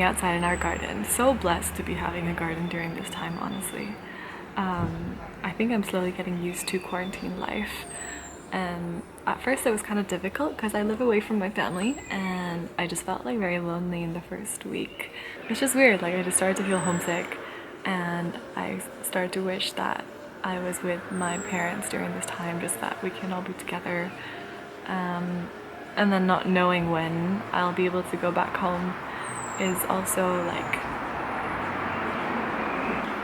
playing outside in our garden. So blessed to be having a garden during this time, honestly. I think I'm slowly getting used to quarantine life. And at first it was kind of difficult because I live away from my family and I just felt like very lonely in the first week. It's just weird, like I just started to feel homesick and I started to wish that I was with my parents during this time, just that we can all be together. And then not knowing when I'll be able to go back home is also like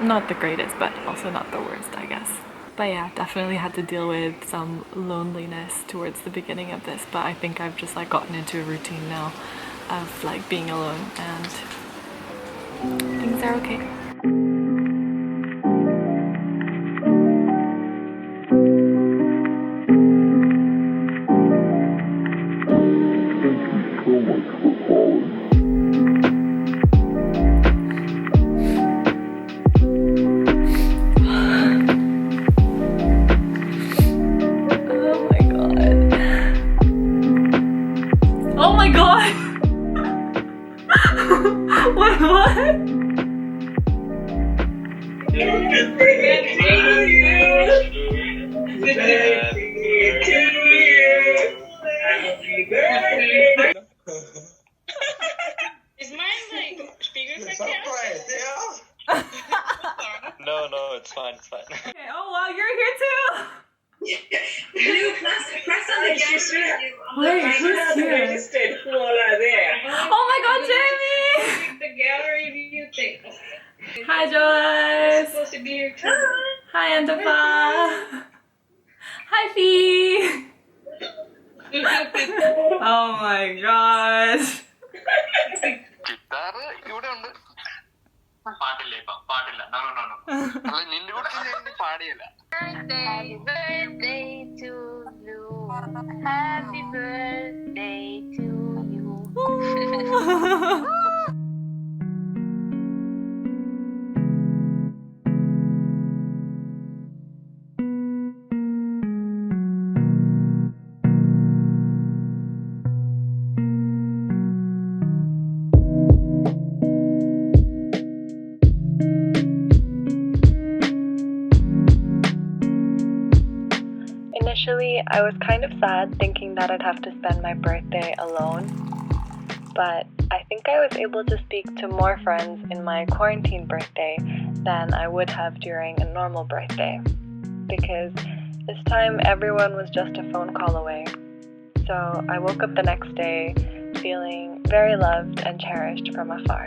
not the greatest, but also not the worst, I guess. But yeah, definitely had to deal with some loneliness towards the beginning of this, but I think I've just like gotten into a routine now of like being alone and things are okay. Is mine like speakers like that? No, it's fine. Okay, oh wow, you're here too! Press on the guys. Wait, who's here? Oh my god, Jamie! The gallery view thing. Hi, Joyce! Supposed to be your turn. Hi, Antifa! Hi, Fee! Oh my gosh! Guitar ഇവിടെ ഉണ്ട്. പാടില്ല. No. അല്ല നിന്റെ കൂടെ ഞാൻ പാടിയല്ല. Happy birthday to you. Happy birthday to you. Initially, I was kind of sad thinking that I'd have to spend my birthday alone, but I think I was able to speak to more friends in my quarantine birthday than I would have during a normal birthday, because this time everyone was just a phone call away. So I woke up the next day feeling very loved and cherished from afar.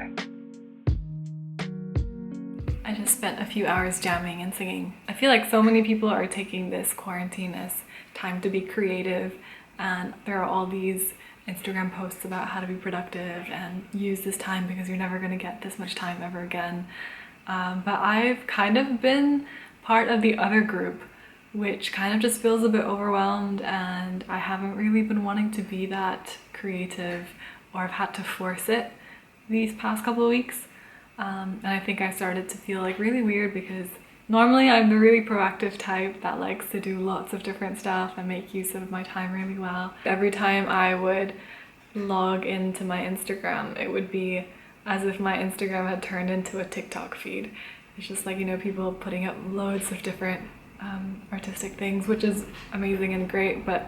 I just spent a few hours jamming and singing. I feel like so many people are taking this quarantine as time to be creative, and there are all these Instagram posts about how to be productive and use this time because you're never going to get this much time ever again. But I've kind of been part of the other group, which kind of just feels a bit overwhelmed, and I haven't really been wanting to be that creative, or I've had to force it these past couple of weeks. And I think I started to feel like really weird because normally I'm the really proactive type that likes to do lots of different stuff and make use of my time really well. Every time I would log into my Instagram, it would be as if my Instagram had turned into a TikTok feed. It's just like, you know, people putting up loads of different artistic things, which is amazing and great, but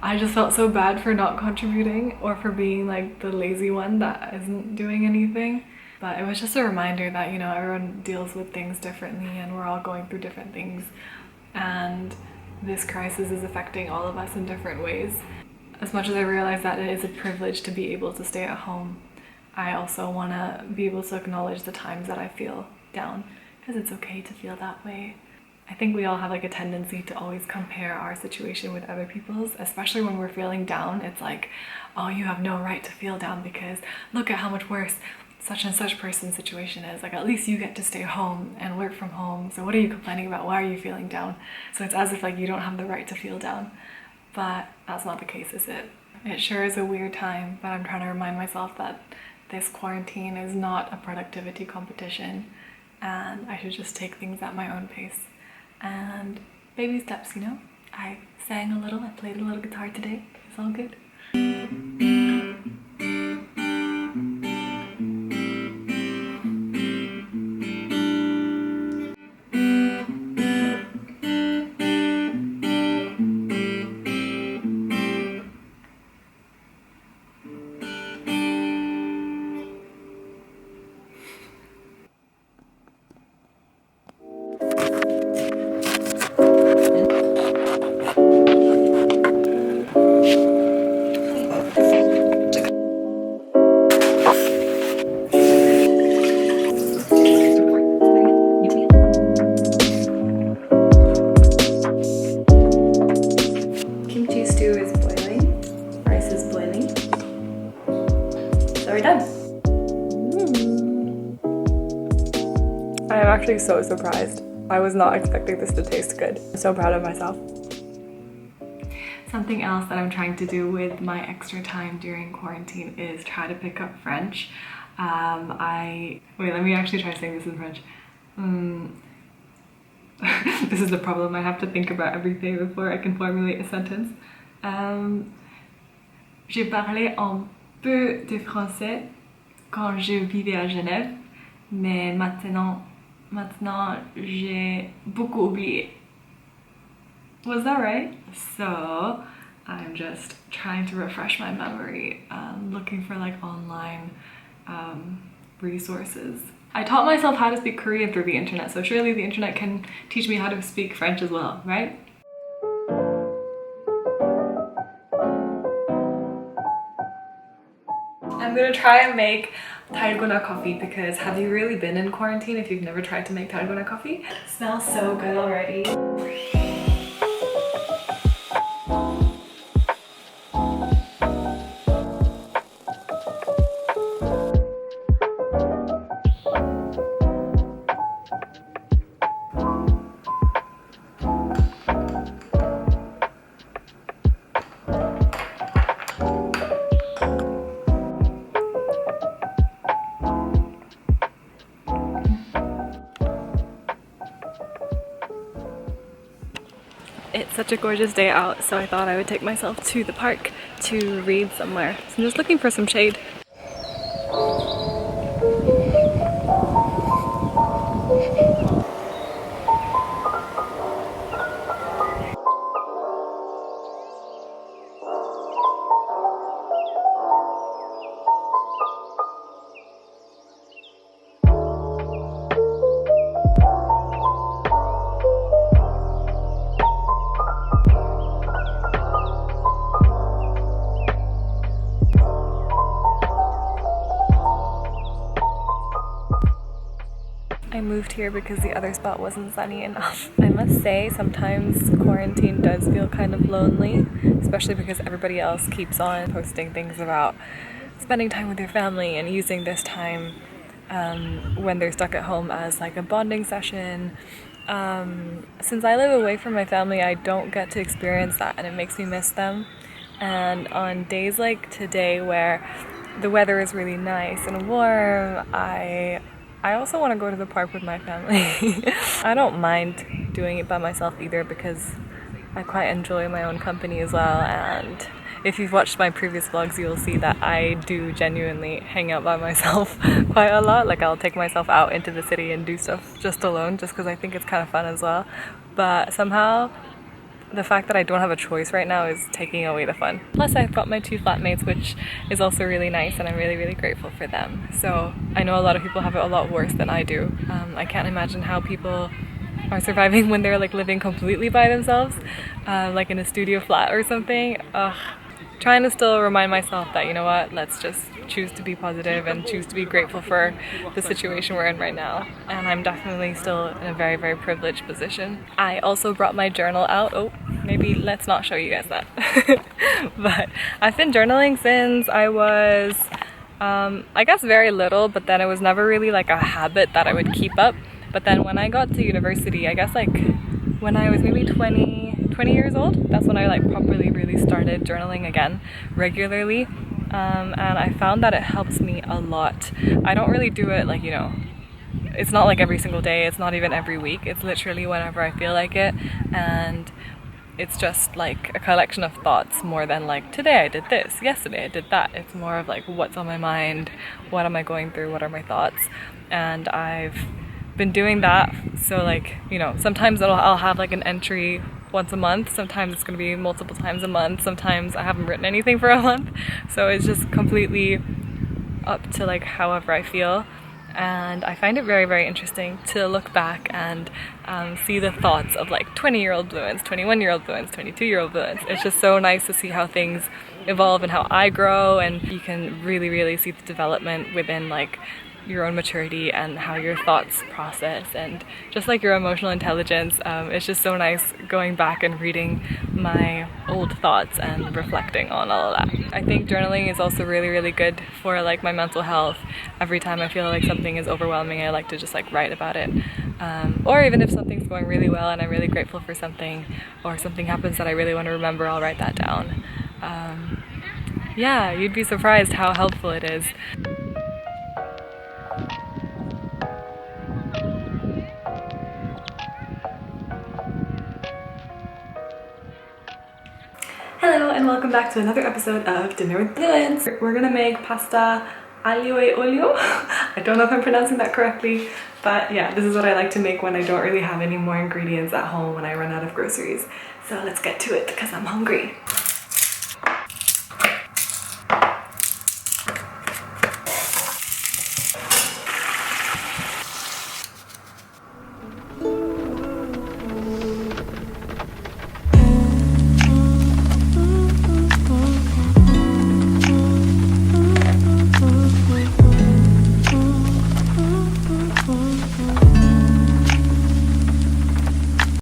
I just felt so bad for not contributing or for being like the lazy one that isn't doing anything. But it was just a reminder that, you know, everyone deals with things differently and we're all going through different things, and this crisis is affecting all of us in different ways. As much as I realize that it is a privilege to be able to stay at home, I also want to be able to acknowledge the times that I feel down, because it's okay to feel that way. I think we all have like a tendency to always compare our situation with other people's, especially when we're feeling down. It's like, oh, you have no right to feel down because look at how much worse such and such person's situation is. Like, at least you get to stay home and work from home, so what are you complaining about? Why are you feeling down? So it's as if like you don't have the right to feel down, but that's not the case, is it? It sure is a weird time, but I'm trying to remind myself that this quarantine is not a productivity competition and I should just take things at my own pace and baby steps, you know? I sang a little, I played a little guitar today, it's all good. actually so surprised. I was not expecting this to taste good. I'm so proud of myself. Something else that I'm trying to do with my extra time during quarantine is try to pick up French. Wait, let me actually try saying this in French. This is the problem, I have to think about everything before I can formulate a sentence. J'ai parlé un peu de français quand je vivais à Genève, mais maintenant j'ai beaucoup oublié. Was that right? So I'm just trying to refresh my memory, looking for like online resources. I taught myself how to speak Korean through the internet, so surely the internet can teach me how to speak French as well, right? I'm gonna try and make dalgona coffee because have you really been in quarantine if you've never tried to make dalgona coffee? It smells so good already. It's such a gorgeous day out, so I thought I would take myself to the park to read somewhere. So I'm just looking for some shade. I moved here because the other spot wasn't sunny enough. I must say sometimes quarantine does feel kind of lonely, especially because everybody else keeps on posting things about spending time with your family and using this time when they're stuck at home as like a bonding session. Since I live away from my family, I don't get to experience that and it makes me miss them. And on days like today where the weather is really nice and warm, I also want to go to the park with my family. I don't mind doing it by myself either because I quite enjoy my own company as well, and if you've watched my previous vlogs you'll see that I do genuinely hang out by myself quite a lot. Like I'll take myself out into the city and do stuff just alone just because I think it's kind of fun as well. But somehow the fact that I don't have a choice right now is taking away the fun. Plus I've got my 2 flatmates, which is also really nice and I'm really, really grateful for them. So I know a lot of people have it a lot worse than I do. I can't imagine how people are surviving when they're like living completely by themselves, like in a studio flat or something. Trying to still remind myself that, you know what, let's just choose to be positive and choose to be grateful for the situation we're in right now. And I'm definitely still in a very, very privileged position. I also brought my journal out. Oh, maybe let's not show you guys that. But I've been journaling since I was, I guess very little, but then it was never really like a habit that I would keep up. But then when I got to university, I guess like when I was maybe 20 years old, that's when I like properly really started journaling again regularly. And I found that it helps me a lot. I don't really do it like, you know, it's not like every single day, it's not even every week, it's literally whenever I feel like it, and it's just like a collection of thoughts more than like today I did this, yesterday I did that. It's more of like what's on my mind, what am I going through, what are my thoughts. And I've been doing that, so like, you know, sometimes I'll have like an entry once a month, sometimes it's going to be multiple times a month, sometimes I haven't written anything for a month, so it's just completely up to like however I feel. And I find it very, very interesting to look back and see the thoughts of like 20-year-old Bluinse, 21-year-old Bluinse, 22-year-old Bluinse. It's just so nice to see how things evolve and how I grow, and you can really, really see the development within like your own maturity and how your thoughts process and just like your emotional intelligence. It's just so nice going back and reading my old thoughts and reflecting on all of that. I think journaling is also really, really good for like my mental health. Every time I feel like something is overwhelming, I like to just like write about it. Or even if something's going really well and I'm really grateful for something, or something happens that I really want to remember, I'll write that down. Yeah, you'd be surprised how helpful it is. Hello and welcome back to another episode of Dinner with Bluinse. We're gonna make pasta aglio e olio. I don't know if I'm pronouncing that correctly, but yeah, this is what I like to make when I don't really have any more ingredients at home when I run out of groceries. So let's get to it because I'm hungry.